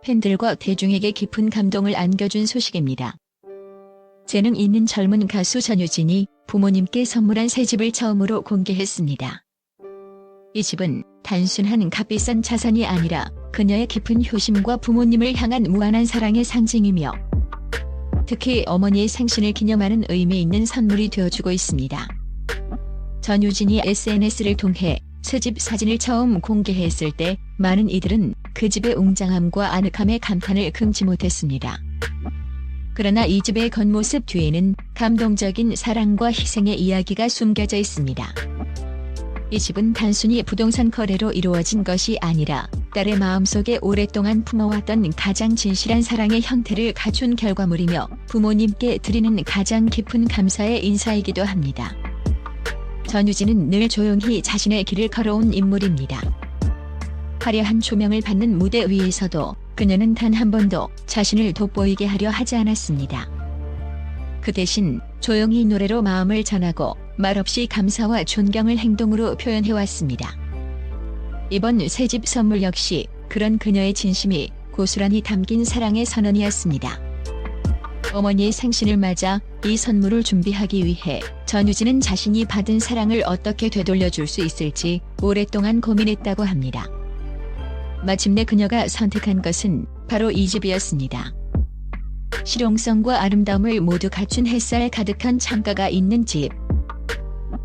팬들과 대중에게 깊은 감동을 안겨준 소식입니다. 재능 있는 젊은 가수 전유진이 부모님께 선물한 새 집을 처음으로 공개했습니다. 이 집은 단순한 값비싼 자산이 아니라 그녀의 깊은 효심과 부모님을 향한 무한한 사랑의 상징이며 특히 어머니의 생신을 기념하는 의미 있는 선물이 되어주고 있습니다. 전유진이 SNS를 통해 새집 사진을 처음 공개했을 때 많은 이들은 그 집의 웅장함과 아늑함에 감탄을 금치 못했습니다. 그러나 이 집의 겉모습 뒤에는 감동적인 사랑과 희생의 이야기가 숨겨져 있습니다. 이 집은 단순히 부동산 거래로 이루어진 것이 아니라 딸의 마음속에 오랫동안 품어왔던 가장 진실한 사랑의 형태를 갖춘 결과물이며 부모님께 드리는 가장 깊은 감사의 인사이기도 합니다. 전유진은 늘 조용히 자신의 길을 걸어온 인물입니다. 화려한 조명을 받는 무대 위에서도 그녀는 단 한 번도 자신을 돋보이게 하려 하지 않았습니다. 그 대신 조용히 노래로 마음을 전하고 말없이 감사와 존경을 행동으로 표현해왔습니다. 이번 새집 선물 역시 그런 그녀의 진심이 고스란히 담긴 사랑의 선언이었습니다. 어머니의 생신을 맞아 이 선물을 준비하기 위해 전유진은 자신이 받은 사랑을 어떻게 되돌려줄 수 있을지 오랫동안 고민했다고 합니다. 마침내 그녀가 선택한 것은 바로 이 집이었습니다. 실용성과 아름다움을 모두 갖춘 햇살 가득한 창가가 있는 집.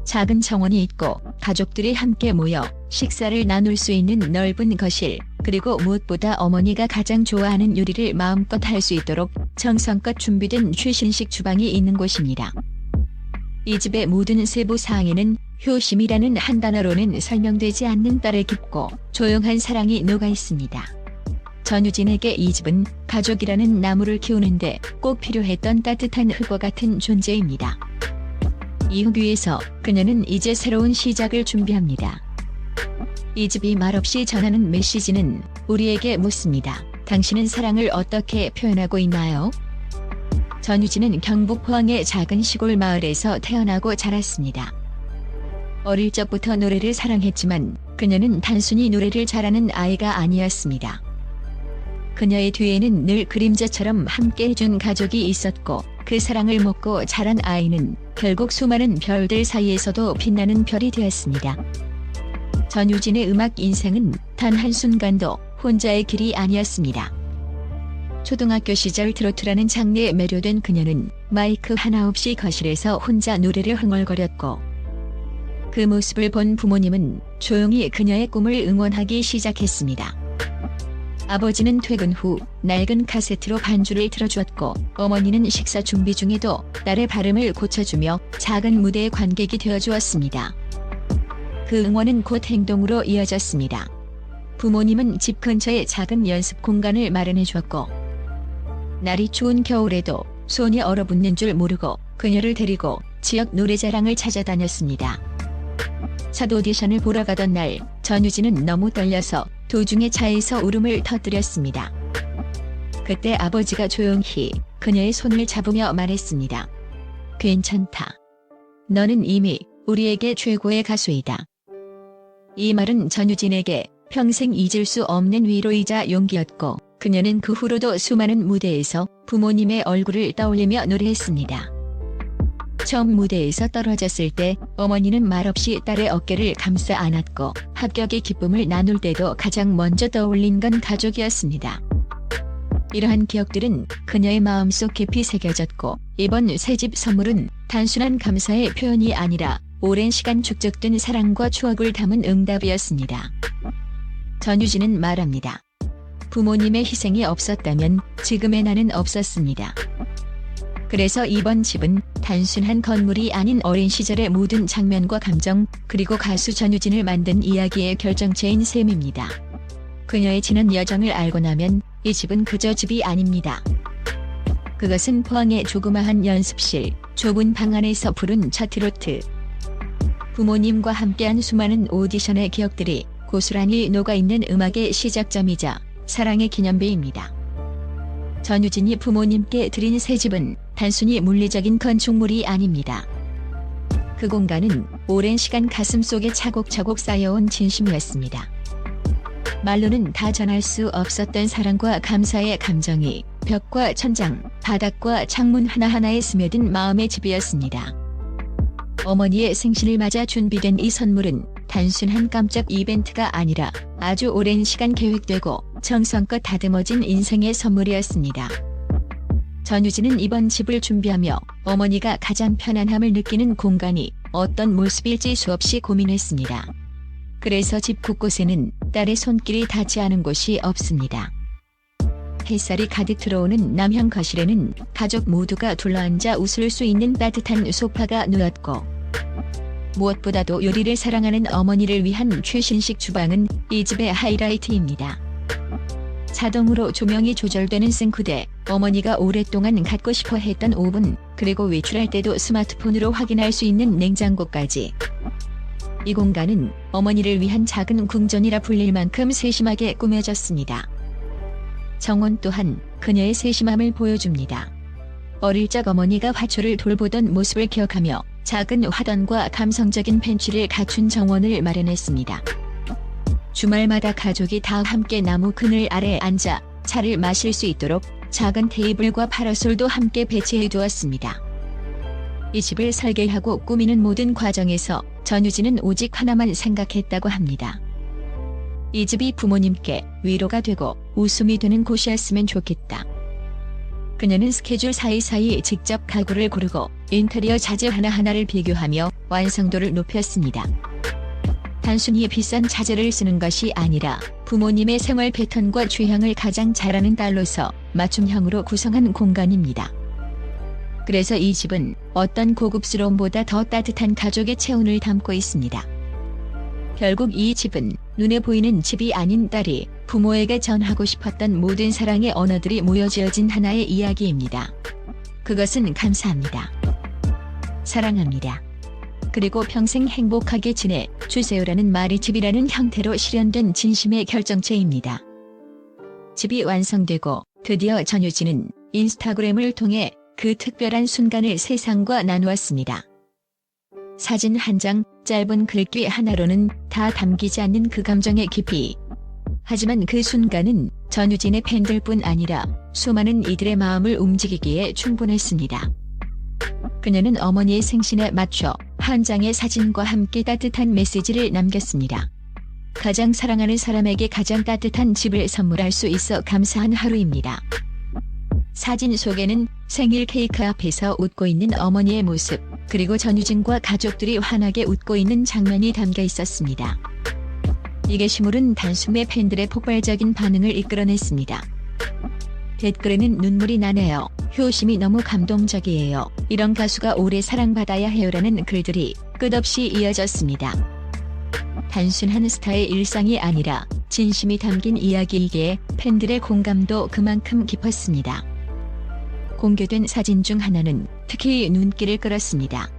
작은 정원이 있고 가족들이 함께 모여 식사를 나눌 수 있는 넓은 거실, 그리고 무엇보다 어머니가 가장 좋아하는 요리를 마음껏 할 수 있도록 정성껏 준비된 최신식 주방이 있는 곳입니다. 이 집의 모든 세부 사항에는 효심이라는 한 단어로는 설명되지 않는 딸의 깊고 조용한 사랑이 녹아 있습니다. 전유진에게 이 집은 가족이라는 나무를 키우는데 꼭 필요했던 따뜻한 흙과 같은 존재입니다. 이 흙 위에서 그녀는 이제 새로운 시작을 준비합니다. 이 집이 말없이 전하는 메시지는 우리에게 묻습니다. 당신은 사랑을 어떻게 표현하고 있나요? 전유진은 경북 포항의 작은 시골 마을에서 태어나고 자랐습니다. 어릴 적부터 노래를 사랑했지만 그녀는 단순히 노래를 잘하는 아이가 아니었습니다. 그녀의 뒤에는 늘 그림자처럼 함께 해준 가족이 있었고 그 사랑을 먹고 자란 아이는 결국 수많은 별들 사이에서도 빛나는 별이 되었습니다. 전유진의 음악 인생은 단 한순간도 혼자의 길이 아니었습니다. 초등학교 시절 트로트라는 장르에 매료된 그녀는 마이크 하나 없이 거실에서 혼자 노래를 흥얼거렸고 그 모습을 본 부모님은 조용히 그녀의 꿈을 응원하기 시작했습니다. 아버지는 퇴근 후 낡은 카세트로 반주를 틀어주었고 어머니는 식사 준비 중에도 딸의 발음을 고쳐주며 작은 무대의 관객이 되어주었습니다. 그 응원은 곧 행동으로 이어졌습니다. 부모님은 집 근처에 작은 연습 공간을 마련해 주었고 날이 추운 겨울에도 손이 얼어붙는 줄 모르고 그녀를 데리고 지역 노래자랑을 찾아다녔습니다. 첫 오디션을 보러 가던 날 전유진은 너무 떨려서 도중에 차에서 울음을 터뜨렸습니다. 그때 아버지가 조용히 그녀의 손을 잡으며 말했습니다. 괜찮다. 너는 이미 우리에게 최고의 가수이다. 이 말은 전유진에게 평생 잊을 수 없는 위로이자 용기였고 그녀는 그 후로도 수많은 무대에서 부모님의 얼굴을 떠올리며 노래했습니다. 처음 무대에서 떨어졌을 때 어머니는 말없이 딸의 어깨를 감싸 안았고 합격의 기쁨을 나눌 때도 가장 먼저 떠올린 건 가족이었습니다. 이러한 기억들은 그녀의 마음속 깊이 새겨졌고 이번 새집 선물은 단순한 감사의 표현이 아니라 오랜 시간 축적된 사랑과 추억을 담은 응답이었습니다. 전유진은 말합니다. 부모님의 희생이 없었다면 지금의 나는 없었습니다. 그래서 이번 집은 단순한 건물이 아닌 어린 시절의 모든 장면과 감정, 그리고 가수 전유진을 만든 이야기의 결정체인 셈입니다. 그녀의 지난 여정을 알고 나면 이 집은 그저 집이 아닙니다. 그것은 포항의 조그마한 연습실, 좁은 방 안에서 부른 첫 트로트. 부모님과 함께한 수많은 오디션의 기억들이 고스란히 녹아있는 음악의 시작점이자 사랑의 기념비입니다. 전유진이 부모님께 드린 새 집은 단순히 물리적인 건축물이 아닙니다. 그 공간은 오랜 시간 가슴속에 차곡차곡 쌓여온 진심이었습니다. 말로는 다 전할 수 없었던 사랑과 감사의 감정이 벽과 천장, 바닥과 창문 하나하나에 스며든 마음의 집이었습니다. 어머니의 생신을 맞아 준비된 이 선물은 단순한 깜짝 이벤트가 아니라 아주 오랜 시간 계획되고 정성껏 다듬어진 인생의 선물이었습니다. 전유진은 이번 집을 준비하며 어머니가 가장 편안함을 느끼는 공간이 어떤 모습일지 수없이 고민했습니다. 그래서 집 곳곳에는 딸의 손길이 닿지 않은 곳이 없습니다. 햇살이 가득 들어오는 남향 거실에는 가족 모두가 둘러앉아 웃을 수 있는 따뜻한 소파가 놓였고, 무엇보다도 요리를 사랑하는 어머니를 위한 최신식 주방은 이 집의 하이라이트입니다. 자동으로 조명이 조절되는 싱크대, 어머니가 오랫동안 갖고 싶어 했던 오븐, 그리고 외출할 때도 스마트폰으로 확인할 수 있는 냉장고까지. 이 공간은 어머니를 위한 작은 궁전이라 불릴 만큼 세심하게 꾸며졌습니다. 정원 또한 그녀의 세심함을 보여줍니다. 어릴 적 어머니가 화초를 돌보던 모습을 기억하며 작은 화단과 감성적인 펜치를 갖춘 정원을 마련했습니다. 주말마다 가족이 다 함께 나무 그늘 아래 앉아 차를 마실 수 있도록 작은 테이블과 파라솔도 함께 배치해 두었습니다. 이 집을 설계하고 꾸미는 모든 과정에서 전유진은 오직 하나만 생각했다고 합니다. 이 집이 부모님께 위로가 되고 웃음이 되는 곳이었으면 좋겠다. 그녀는 스케줄 사이사이 직접 가구를 고르고 인테리어 자재 하나하나를 비교하며 완성도를 높였습니다. 단순히 비싼 자재를 쓰는 것이 아니라 부모님의 생활 패턴과 취향을 가장 잘 아는 딸로서 맞춤형으로 구성한 공간입니다. 그래서 이 집은 어떤 고급스러움보다 더 따뜻한 가족의 체온을 담고 있습니다. 결국 이 집은 눈에 보이는 집이 아닌 딸이 부모에게 전하고 싶었던 모든 사랑의 언어들이 모여지어진 하나의 이야기입니다. 그것은 감사합니다. 사랑합니다. 그리고 평생 행복하게 지내 주세요라는 말이 집이라는 형태로 실현된 진심의 결정체입니다. 집이 완성되고 드디어 전유진은 인스타그램을 통해 그 특별한 순간을 세상과 나누었습니다. 사진 한 장, 짧은 글귀 하나로는 다 담기지 않는 그 감정의 깊이. 하지만 그 순간은 전유진의 팬들뿐 아니라 수많은 이들의 마음을 움직이기에 충분했습니다. 그녀는 어머니의 생신에 맞춰 한 장의 사진과 함께 따뜻한 메시지를 남겼습니다. 가장 사랑하는 사람에게 가장 따뜻한 집을 선물할 수 있어 감사한 하루입니다. 사진 속에는 생일 케이크 앞에서 웃고 있는 어머니의 모습, 그리고 전유진과 가족들이 환하게 웃고 있는 장면이 담겨 있었습니다. 이 게시물은 단숨에 팬들의 폭발적인 반응을 이끌어냈습니다. 댓글에는 눈물이 나네요. 효심이 너무 감동적이에요. 이런 가수가 오래 사랑받아야 해요라는 글들이 끝없이 이어졌습니다. 단순한 스타의 일상이 아니라 진심이 담긴 이야기이기에 팬들의 공감도 그만큼 깊었습니다. 공개된 사진 중 하나는 특히 눈길을 끌었습니다.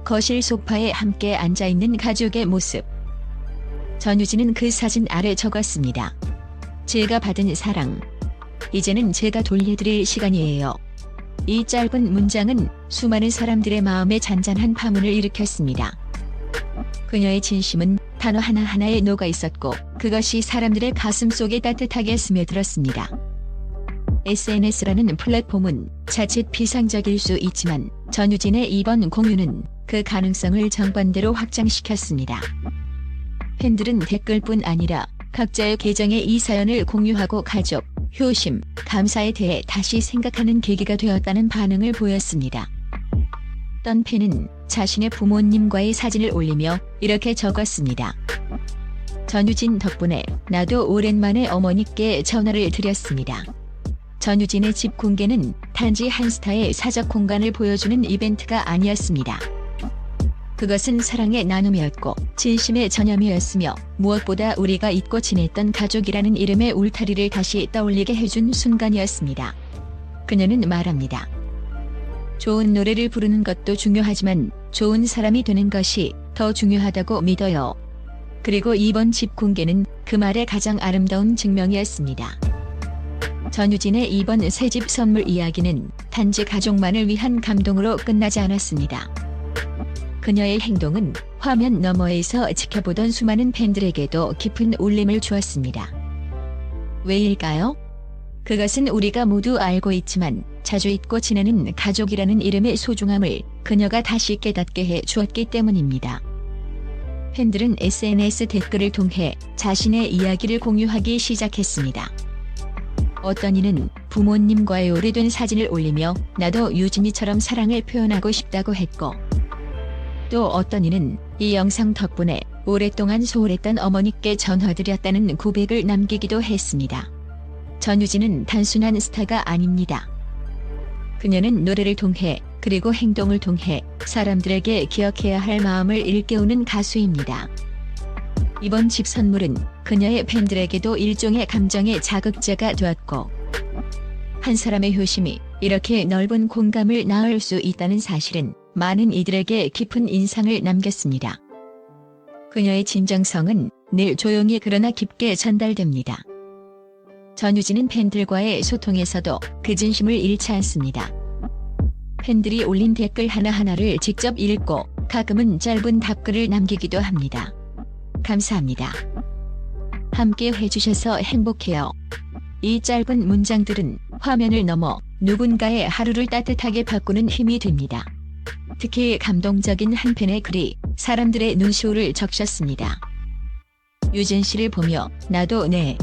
거실 소파에 함께 앉아있는 가족의 모습. 전유진은 그 사진 아래 적었습니다. 제가 받은 사랑. 이제는 제가 돌려드릴 시간이에요. 이 짧은 문장은 수많은 사람들의 마음에 잔잔한 파문을 일으켰습니다. 그녀의 진심은 단어 하나하나에 녹아 있었고 그것이 사람들의 가슴 속에 따뜻하게 스며들었습니다. SNS라는 플랫폼은 자칫 비상적일 수 있지만 전유진의 이번 공유는 그 가능성을 정반대로 확장시켰습니다. 팬들은 댓글뿐 아니라 각자의 계정에 이 사연을 공유하고 가족, 효심, 감사에 대해 다시 생각하는 계기가 되었다는 반응을 보였습니다. 어떤 팬은 자신의 부모님과의 사진을 올리며 이렇게 적었습니다. 전유진 덕분에 나도 오랜만에 어머니께 전화를 드렸습니다. 전유진의 집 공개는 단지 한 스타의 사적 공간을 보여주는 이벤트가 아니었습니다. 그것은 사랑의 나눔이었고 진심의 전염이었으며 무엇보다 우리가 잊고 지냈던 가족이라는 이름의 울타리를 다시 떠올리게 해준 순간이었습니다. 그녀는 말합니다. 좋은 노래를 부르는 것도 중요하지만 좋은 사람이 되는 것이 더 중요하다고 믿어요. 그리고 이번 집 공개는 그 말의 가장 아름다운 증명이었습니다. 전유진의 이번 새집 선물 이야기는 단지 가족만을 위한 감동으로 끝나지 않았습니다. 그녀의 행동은 화면 너머에서 지켜보던 수많은 팬들에게도 깊은 울림을 주었습니다. 왜일까요? 그것은 우리가 모두 알고 있지만 자주 잊고 지내는 가족이라는 이름의 소중함을 그녀가 다시 깨닫게 해 주었기 때문입니다. 팬들은 SNS 댓글을 통해 자신의 이야기를 공유하기 시작했습니다. 어떤 이는 부모님과의 오래된 사진을 올리며 나도 유진이처럼 사랑을 표현하고 싶다고 했고, 또 어떤 이는 이 영상 덕분에 오랫동안 소홀했던 어머니께 전화드렸다는 고백을 남기기도 했습니다. 전유진은 단순한 스타가 아닙니다. 그녀는 노래를 통해 그리고 행동을 통해 사람들에게 기억해야 할 마음을 일깨우는 가수입니다. 이번 집 선물은 그녀의 팬들에게도 일종의 감정의 자극제가 되었고, 한 사람의 효심이 이렇게 넓은 공감을 낳을 수 있다는 사실은 많은 이들에게 깊은 인상을 남겼습니다. 그녀의 진정성은 늘 조용히 그러나 깊게 전달됩니다. 전유진은 팬들과의 소통에서도 그 진심을 잃지 않습니다. 팬들이 올린 댓글 하나하나를 직접 읽고 가끔은 짧은 답글을 남기기도 합니다. 감사합니다. 함께 해주셔서 행복해요. 이 짧은 문장들은 화면을 넘어 누군가의 하루를 따뜻하게 바꾸는 힘이 됩니다. 특히 감동적인 한 팬의 글이 사람들의 눈시울을 적셨습니다. 유진 씨를 보며 나도 내